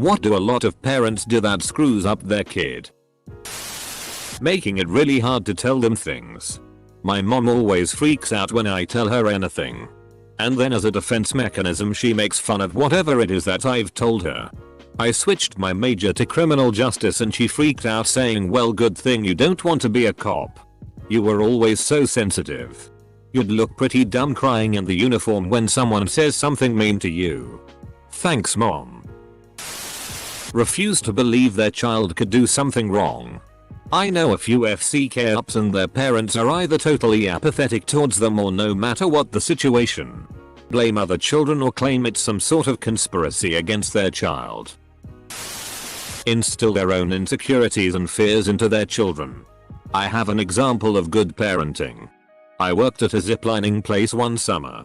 What do a lot of parents do that screws up their kid? Making it really hard to tell them things. My mom always freaks out when I tell her anything. And then as a defense mechanism she makes fun of whatever it is that I've told her. I switched my major to criminal justice and she freaked out saying, well, good thing you don't want to be a cop. You were always so sensitive. You'd look pretty dumb crying in the uniform when someone says something mean to you. Thanks, mom. Refuse to believe their child could do something wrong. I know a few FCK ups and their parents are either totally apathetic towards them or no matter what the situation, blame other children or claim it's some sort of conspiracy against their child. Instill their own insecurities and fears into their children. I have an example of good parenting. I worked at a ziplining place one summer.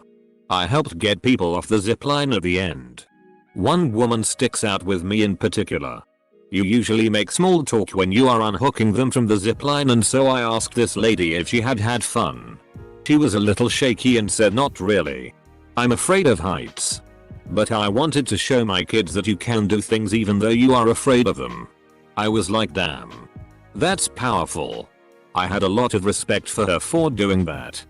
I helped get people off the zipline at the end. One woman sticks out with me in particular. You usually make small talk when you are unhooking them from the zipline, and so I asked this lady if she had had fun. She was a little shaky and said not really. I'm afraid of heights. But I wanted to show my kids that you can do things even though you are afraid of them. I was like, damn. That's powerful. I had a lot of respect for her for doing that.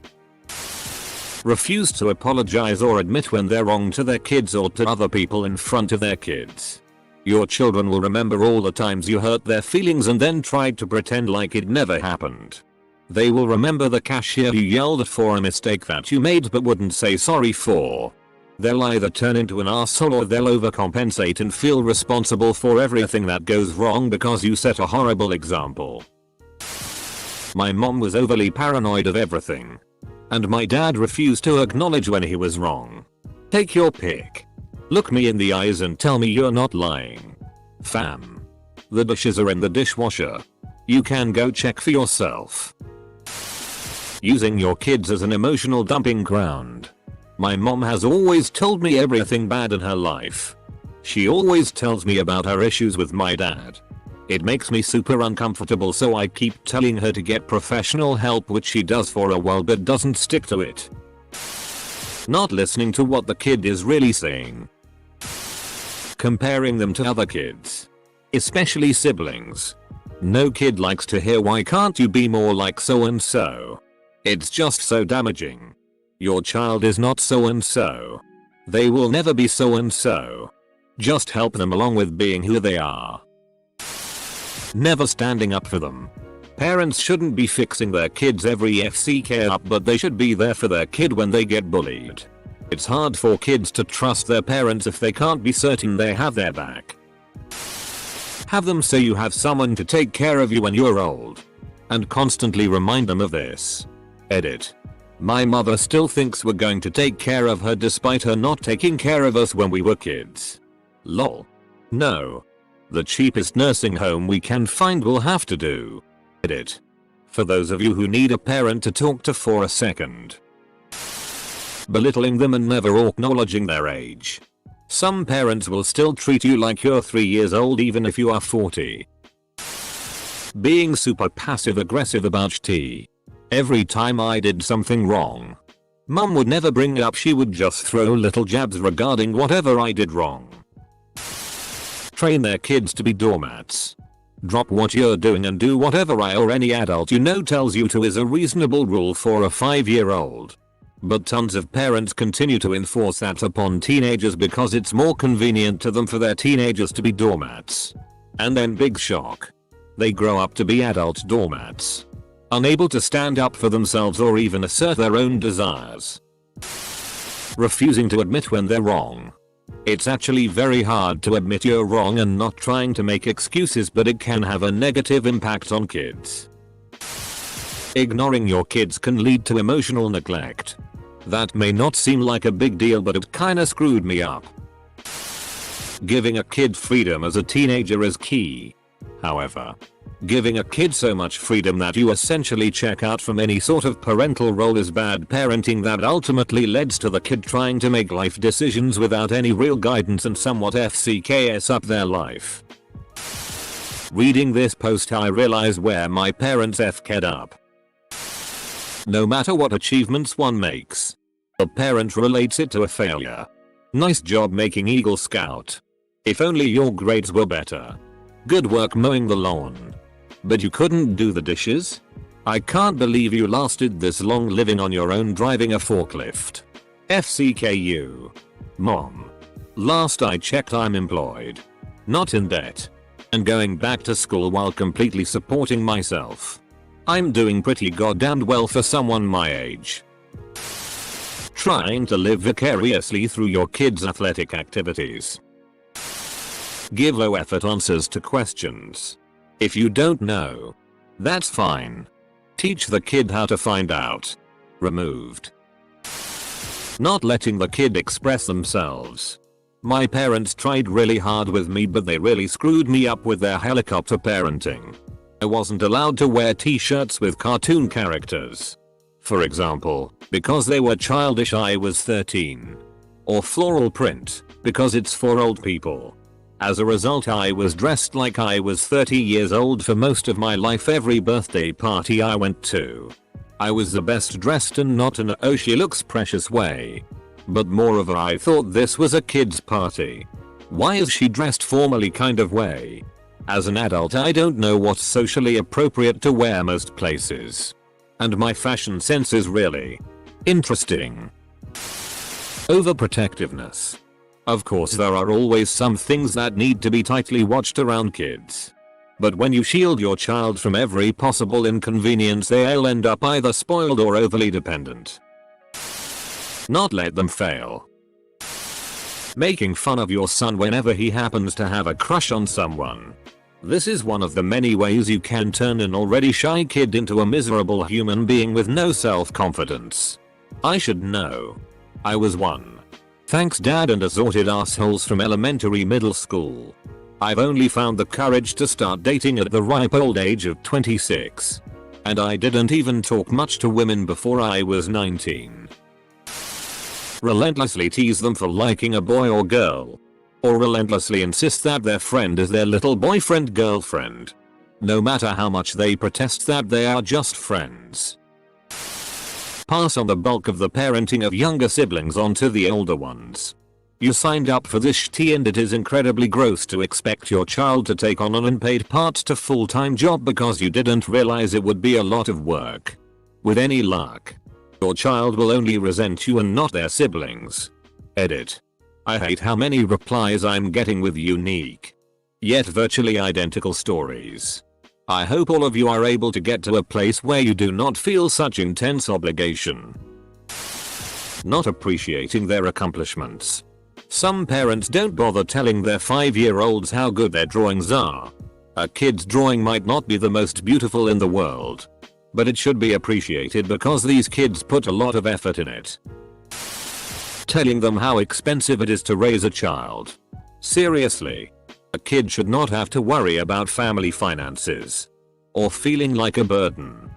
Refuse to apologize or admit when they're wrong to their kids or to other people in front of their kids. Your children will remember all the times you hurt their feelings and then tried to pretend like it never happened. They will remember the cashier you yelled at for a mistake that you made but wouldn't say sorry for. They'll either turn into an asshole or they'll overcompensate and feel responsible for everything that goes wrong because you set a horrible example. My mom was overly paranoid of everything. And my dad refused to acknowledge when he was wrong. Take your pick. Look me in the eyes and tell me you're not lying. Fam. The dishes are in the dishwasher. You can go check for yourself. Using your kids as an emotional dumping ground. My mom has always told me everything bad in her life. She always tells me about her issues with my dad. It makes me super uncomfortable, so I keep telling her to get professional help, which she does for a while but doesn't stick to it. Not listening to what the kid is really saying. Comparing them to other kids. Especially siblings. No kid likes to hear why can't you be more like so and so. It's just so damaging. Your child is not so and so. They will never be so and so. Just help them along with being who they are. Never standing up for them. Parents shouldn't be fixing their kids every FCK up, but they should be there for their kid when they get bullied. It's hard for kids to trust their parents if they can't be certain they have their back. Have them say you have someone to take care of you when you're old. And constantly remind them of this. Edit. My mother still thinks we're going to take care of her despite her not taking care of us when we were kids. Lol. No. The cheapest nursing home we can find will have to do. Edit. For those of you who need a parent to talk to for a second. Belittling them and never acknowledging their age. Some parents will still treat you like you're 3 years old even if you are 40. Being super passive aggressive about tea. Every time I did something wrong, Mum would never bring it up, she would just throw little jabs regarding whatever I did wrong. Train their kids to be doormats. Drop what you're doing and do whatever I or any adult you know tells you to is a reasonable rule for a 5-year-old. But tons of parents continue to enforce that upon teenagers because it's more convenient to them for their teenagers to be doormats. And then big shock. They grow up to be adult doormats. Unable to stand up for themselves or even assert their own desires. Refusing to admit when they're wrong. It's actually very hard to admit you're wrong and not trying to make excuses, but it can have a negative impact on kids. Ignoring your kids can lead to emotional neglect. That may not seem like a big deal, but it kinda screwed me up. Giving a kid freedom as a teenager is key. However, giving a kid so much freedom that you essentially check out from any sort of parental role is bad parenting that ultimately leads to the kid trying to make life decisions without any real guidance and somewhat FCKS up their life. Reading this post I realize where my parents FK'd up. No matter what achievements one makes, a parent relates it to a failure. Nice job making Eagle Scout. If only your grades were better. Good work mowing the lawn. But you couldn't do the dishes? I can't believe you lasted this long living on your own driving a forklift. FCKU. Mom. Last I checked I'm employed. Not in debt. And going back to school while completely supporting myself. I'm doing pretty goddamn well for someone my age. Trying to live vicariously through your kids' athletic activities. Give low effort answers to questions. If you don't know, that's fine. Teach the kid how to find out. Removed. Not letting the kid express themselves. My parents tried really hard with me, but they really screwed me up with their helicopter parenting. I wasn't allowed to wear t-shirts with cartoon characters. For example, because they were childish I was 13. Or floral print, because it's for old people. As a result I was dressed like I was 30 years old for most of my life every birthday party I went to. I was the best dressed and not in a "oh she looks precious" way. But more of a "I thought this was a kid's party. Why is she dressed formally" kind of way. As an adult I don't know what's socially appropriate to wear most places. And my fashion sense is really interesting. Overprotectiveness. Of course there are always some things that need to be tightly watched around kids. But when you shield your child from every possible inconvenience they'll end up either spoiled or overly dependent. Not let them fail. Making fun of your son whenever he happens to have a crush on someone. This is one of the many ways you can turn an already shy kid into a miserable human being with no self-confidence. I should know. I was one. Thanks dad and assorted assholes from elementary middle school. I've only found the courage to start dating at the ripe old age of 26. And I didn't even talk much to women before I was 19. Relentlessly tease them for liking a boy or girl. Or relentlessly insist that their friend is their little boyfriend girlfriend. No matter how much they protest that they are just friends. Pass on the bulk of the parenting of younger siblings onto the older ones. You signed up for this shit and it is incredibly gross to expect your child to take on an unpaid part-time full-time job because you didn't realize it would be a lot of work. With any luck, your child will only resent you and not their siblings. Edit. I hate how many replies I'm getting with unique, yet virtually identical stories. I hope all of you are able to get to a place where you do not feel such intense obligation. Not appreciating their accomplishments. Some parents don't bother telling their 5-year-olds how good their drawings are. A kid's drawing might not be the most beautiful in the world, but it should be appreciated because these kids put a lot of effort in it. Telling them how expensive it is to raise a child. Seriously. A kid should not have to worry about family finances. Or feeling like a burden.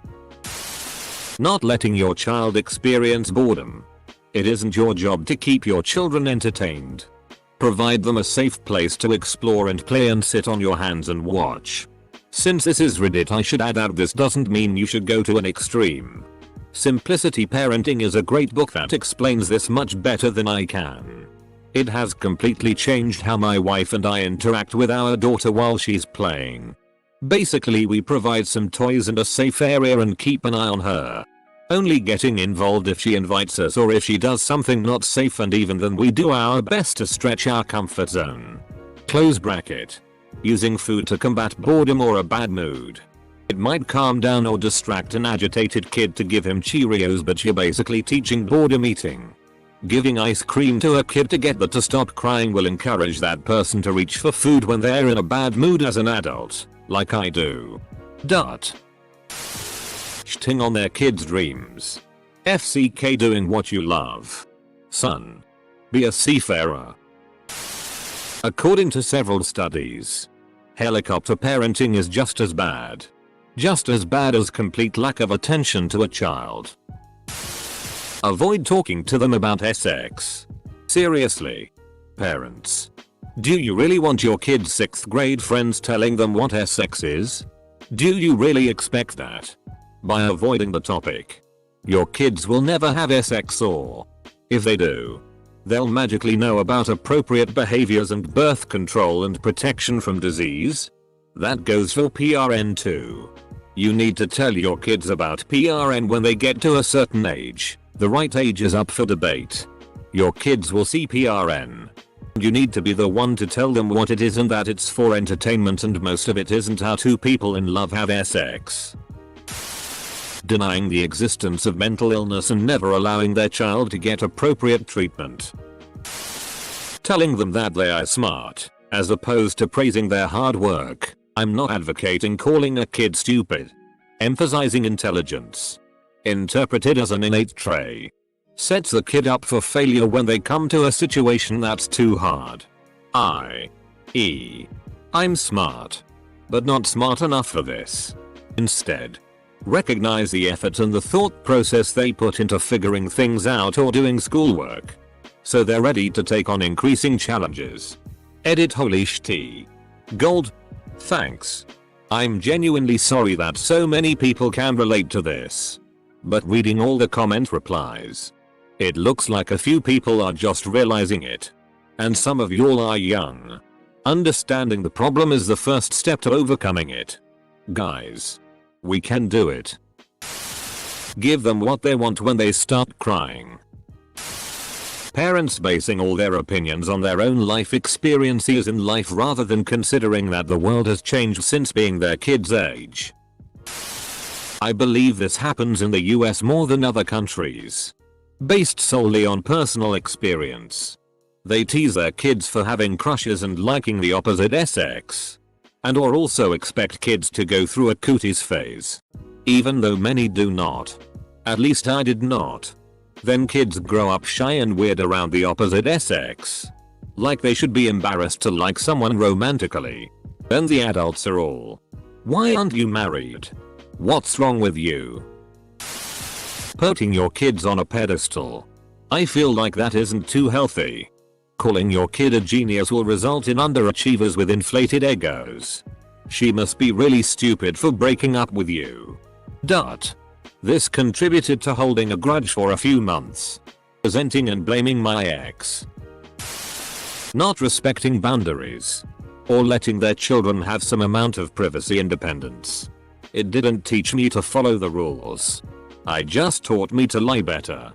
Not letting your child experience boredom. It isn't your job to keep your children entertained. Provide them a safe place to explore and play and sit on your hands and watch. Since this is Reddit I should add out this doesn't mean you should go to an extreme. Simplicity Parenting is a great book that explains this much better than I can. It has completely changed how my wife and I interact with our daughter while she's playing. Basically we provide some toys and a safe area and keep an eye on her. Only getting involved if she invites us or if she does something not safe, and even then we do our best to stretch our comfort zone. Close bracket. Using food to combat boredom or a bad mood. It might calm down or distract an agitated kid to give him Cheerios, but you're basically teaching boredom eating. Giving ice cream to a kid to get them to stop crying will encourage that person to reach for food when they're in a bad mood as an adult, like I do. Shitting on their kids' dreams. FCK doing what you love. Son. Be a seafarer. According to several studies, helicopter parenting is just as bad. Just as bad as complete lack of attention to a child. Avoid talking to them about sex. Seriously. Parents. Do you really want your kids' 6th grade friends telling them what sex is? Do you really expect that? By avoiding the topic, your kids will never have sex, or if they do, They'll magically know about appropriate behaviors and birth control and protection from disease? That goes for PRN too. You need to tell your kids about PRN when they get to a certain age. The right age is up for debate. Your kids will see PRN. You need to be the one to tell them what it is and that it's for entertainment, and most of it isn't how two people in love have sex. Denying the existence of mental illness and never allowing their child to get appropriate treatment. Telling them that they are smart, as opposed to praising their hard work. I'm not advocating calling a kid stupid. Emphasizing intelligence, interpreted as an innate trait, sets the kid up for failure when they come to a situation that's too hard. I'm smart, but not smart enough for this. Instead, recognize the effort and the thought process they put into figuring things out or doing schoolwork, so they're ready to take on increasing challenges. Edit Holy Sh*T. Gold. Thanks. I'm genuinely sorry that so many people can relate to this. But reading all the comment replies, it looks like a few people are just realizing it. And some of y'all are young. Understanding the problem is the first step to overcoming it. Guys, we can do it. Give them what they want when they start crying. Parents basing all their opinions on their own life experiences in life rather than considering that the world has changed since being their kids' age. I believe this happens in the US more than other countries. Based solely on personal experience. They tease their kids for having crushes and liking the opposite sex. And or also expect kids to go through a cooties phase. Even though many do not. At least I did not. Then kids grow up shy and weird around the opposite sex. Like they should be embarrassed to like someone romantically. And the adults are all, why aren't you married? What's wrong with you? Putting your kids on a pedestal. I feel like that isn't too healthy. Calling your kid a genius will result in underachievers with inflated egos. She must be really stupid for breaking up with you. This contributed to holding a grudge for a few months. Resenting and blaming my ex. Not respecting boundaries. Or letting their children have some amount of privacy independence. It didn't teach me to follow the rules. I just taught me to lie better.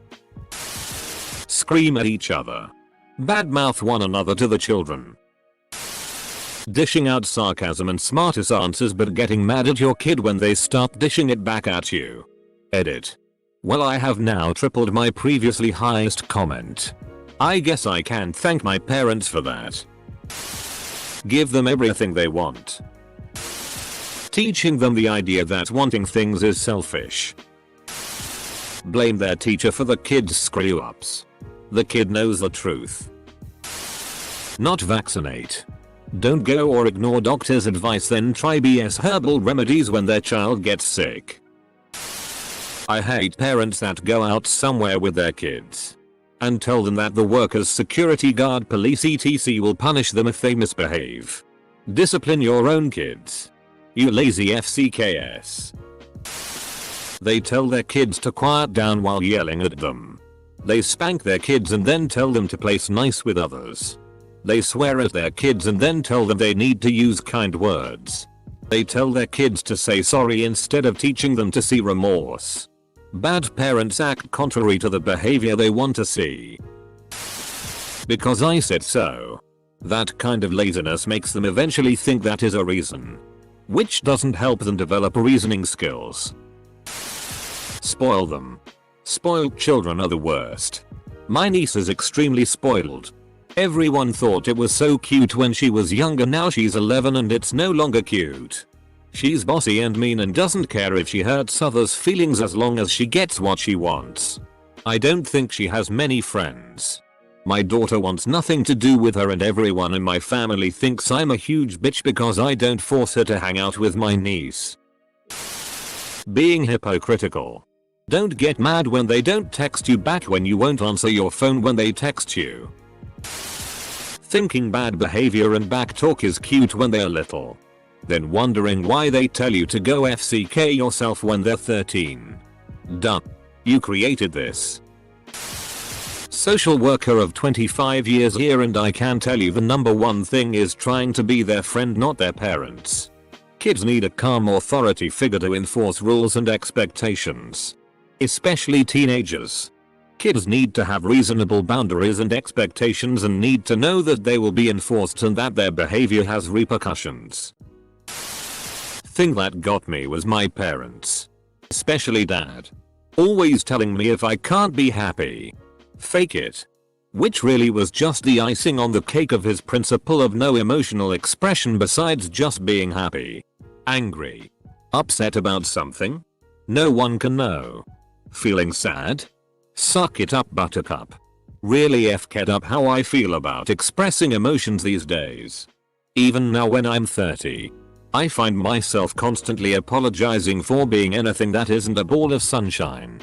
Scream at each other. Badmouth one another to the children. Dishing out sarcasm and smartest answers but getting mad at your kid when they start dishing it back at you. Edit. Well, I have now tripled my previously highest comment. I guess I can thank my parents for that. Give them everything they want. Teaching them the idea that wanting things is selfish. Blame their teacher for the kid's screw ups. The kid knows the truth. Not vaccinate. Don't go or ignore doctor's advice then try BS herbal remedies when their child gets sick. I hate parents that go out somewhere with their kids and tell them that the workers, security guard, police etc will punish them if they misbehave. Discipline your own kids. You lazy FCKS. They tell their kids to quiet down while yelling at them. They spank their kids and then tell them to place nice with others. They swear at their kids and then tell them they need to use kind words. They tell their kids to say sorry instead of teaching them to see remorse. Bad parents act contrary to the behavior they want to see. Because I said so. That kind of laziness makes them eventually think that is a reason. Which doesn't help them develop reasoning skills. Spoil them. Spoiled children are the worst. My niece is extremely spoiled. Everyone thought it was so cute when she was younger, now she's 11 and it's no longer cute. She's bossy and mean and doesn't care if she hurts others' feelings as long as she gets what she wants. I don't think she has many friends. My daughter wants nothing to do with her and everyone in my family thinks I'm a huge bitch because I don't force her to hang out with my niece. Being hypocritical. Don't get mad when they don't text you back when you won't answer your phone when they text you. Thinking bad behavior and backtalk is cute when they're little. Then wondering why they tell you to go FCK yourself when they're 13. Done. You created this. Social worker of 25 years here, and I can tell you the number one thing is trying to be their friend, not their parents. Kids need a calm authority figure to enforce rules and expectations. Especially teenagers. Kids need to have reasonable boundaries and expectations and need to know that they will be enforced and that their behavior has repercussions. Thing that got me was my parents. Especially dad. Always telling me if I can't be happy, fake it. Which really was just the icing on the cake of his principle of no emotional expression besides just being happy, angry, upset about something. No one can know. Feeling sad? Suck it up, buttercup. Really f'd up how I feel about expressing emotions these days. Even now when I'm 30. I find myself constantly apologizing for being anything that isn't a ball of sunshine.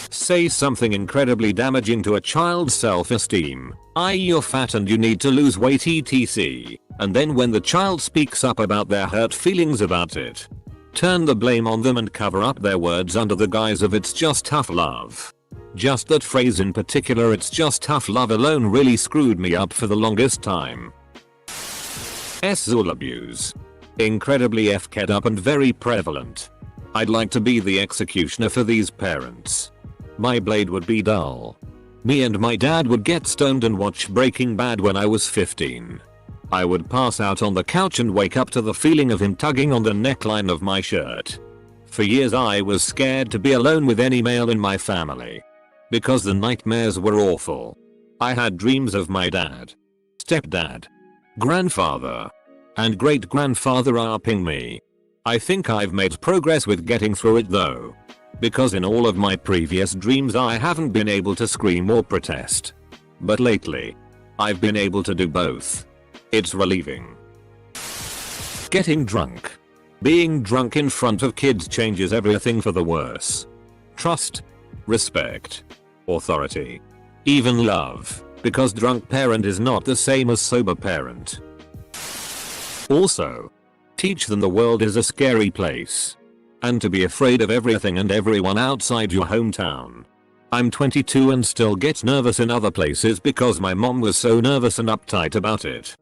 Say something incredibly damaging to a child's self-esteem, i.e. you're fat and you need to lose weight etc. And then when the child speaks up about their hurt feelings about it, turn the blame on them and cover up their words under the guise of it's just tough love. Just that phrase in particular, it's just tough love, alone really screwed me up for the longest time. Zool abuse. Incredibly f'd up and very prevalent. I'd like to be the executioner for these parents. My blade would be dull. Me and my dad would get stoned and watch Breaking Bad when I was 15. I would pass out on the couch and wake up to the feeling of him tugging on the neckline of my shirt. For years I was scared to be alone with any male in my family. Because the nightmares were awful. I had dreams of my dad, stepdad, grandfather, and great-grandfather raping me. I think I've made progress with getting through it though. Because in all of my previous dreams I haven't been able to scream or protest. But lately, I've been able to do both. It's relieving. Getting drunk. Being drunk in front of kids changes everything for the worse. Trust, respect, authority, even love, because drunk parent is not the same as sober parent. Also, teach them the world is a scary place. And to be afraid of everything and everyone outside your hometown. I'm 22 and still get nervous in other places because my mom was so nervous and uptight about it.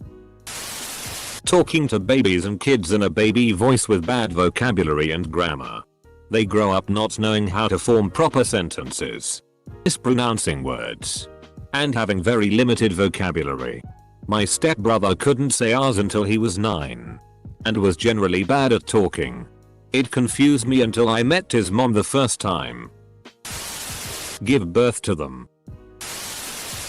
Talking to babies and kids in a baby voice with bad vocabulary and grammar. They grow up not knowing how to form proper sentences, mispronouncing words, and having very limited vocabulary. My stepbrother couldn't say ours until he was 9. And was generally bad at talking. It confused me until I met his mom the first time. Give birth to them.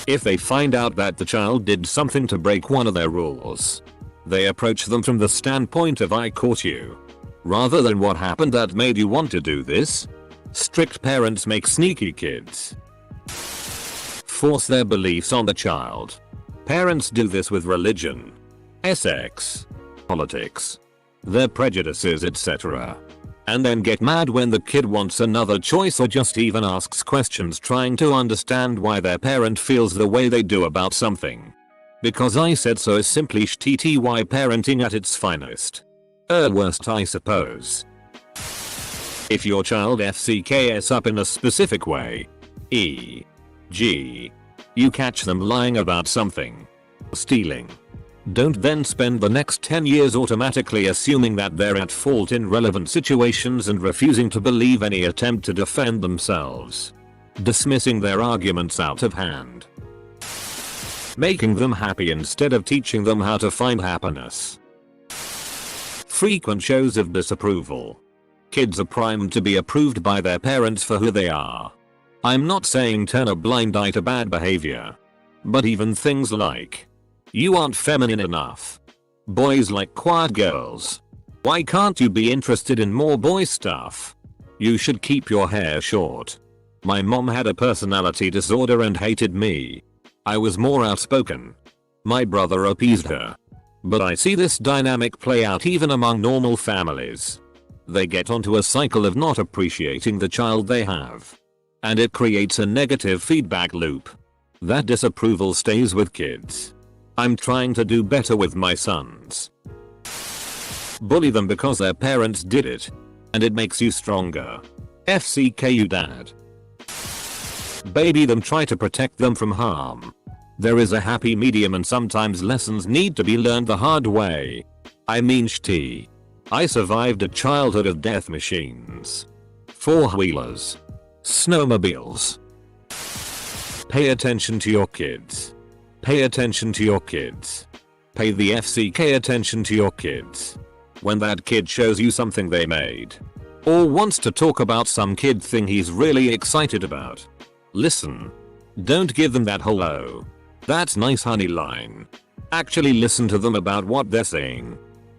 If they find out that the child did something to break one of their rules, they approach them from the standpoint of I caught you. Rather than what happened that made you want to do this. Strict parents make sneaky kids. Force their beliefs on the child. Parents do this with religion, sex, politics, their prejudices etc. And then get mad when the kid wants another choice or just even asks questions trying to understand why their parent feels the way they do about something. Because I said so is simply shitty parenting at its finest. Worst I suppose. If your child FCKs up in a specific way, e.g. you catch them lying about something, stealing, don't then spend the next 10 years automatically assuming that they're at fault in relevant situations and refusing to believe any attempt to defend themselves. Dismissing their arguments out of hand. Making them happy instead of teaching them how to find happiness. Frequent shows of disapproval. Kids are primed to be approved by their parents for who they are. I'm not saying turn a blind eye to bad behavior. But even things like, you aren't feminine enough. Boys like quiet girls. Why can't you be interested in more boy stuff? You should keep your hair short. My mom had a personality disorder and hated me. I was more outspoken. My brother appeased her. But I see this dynamic play out even among normal families. They get onto a cycle of not appreciating the child they have. And it creates a negative feedback loop. That disapproval stays with kids. I'm trying to do better with my sons. Bully them because their parents did it. And it makes you stronger. FCK you dad. baby them, try to protect them from harm. There is a happy medium and sometimes lessons need to be learned the hard way. I mean shti. I survived a childhood of death machines. Four-wheelers. Snowmobiles. Pay attention to your kids. Pay attention to your kids. Pay the FCK attention to your kids. When that kid shows you something they made, or wants to talk about some kid thing he's really excited about, listen. Don't give them that hello, that's nice honey line. Actually listen to them about what they're saying.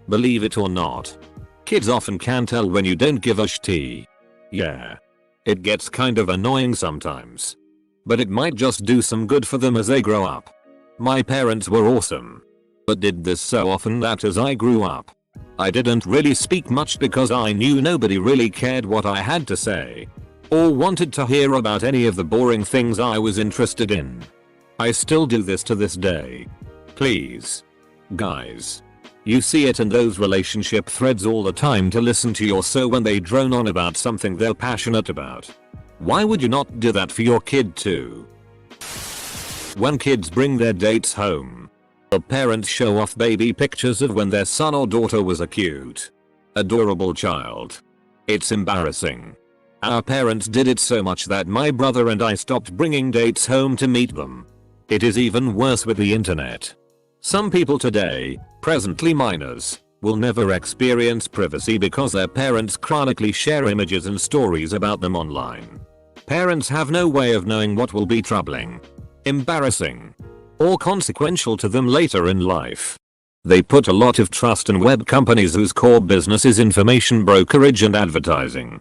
Believe it or not, kids often can tell when you don't give a shit. Yeah. It gets kind of annoying sometimes, but it might just do some good for them as they grow up. My parents were awesome, but did this so often that as I grew up, I didn't really speak much because I knew nobody really cared what I had to say, or wanted to hear about any of the boring things I was interested in. I still do this to this day. Please. Guys. You see it in those relationship threads all the time to listen to your so when they drone on about something they're passionate about. Why would you not do that for your kid too? When kids bring their dates home, the parents show off baby pictures of when their son or daughter was a cute, adorable child. It's embarrassing. Our parents did it so much that my brother and I stopped bringing dates home to meet them. It is even worse with the internet. Some people today, presently minors, will never experience privacy because their parents chronically share images and stories about them online. Parents have no way of knowing what will be troubling, embarrassing, or consequential to them later in life. They put a lot of trust in web companies whose core business is information brokerage and advertising.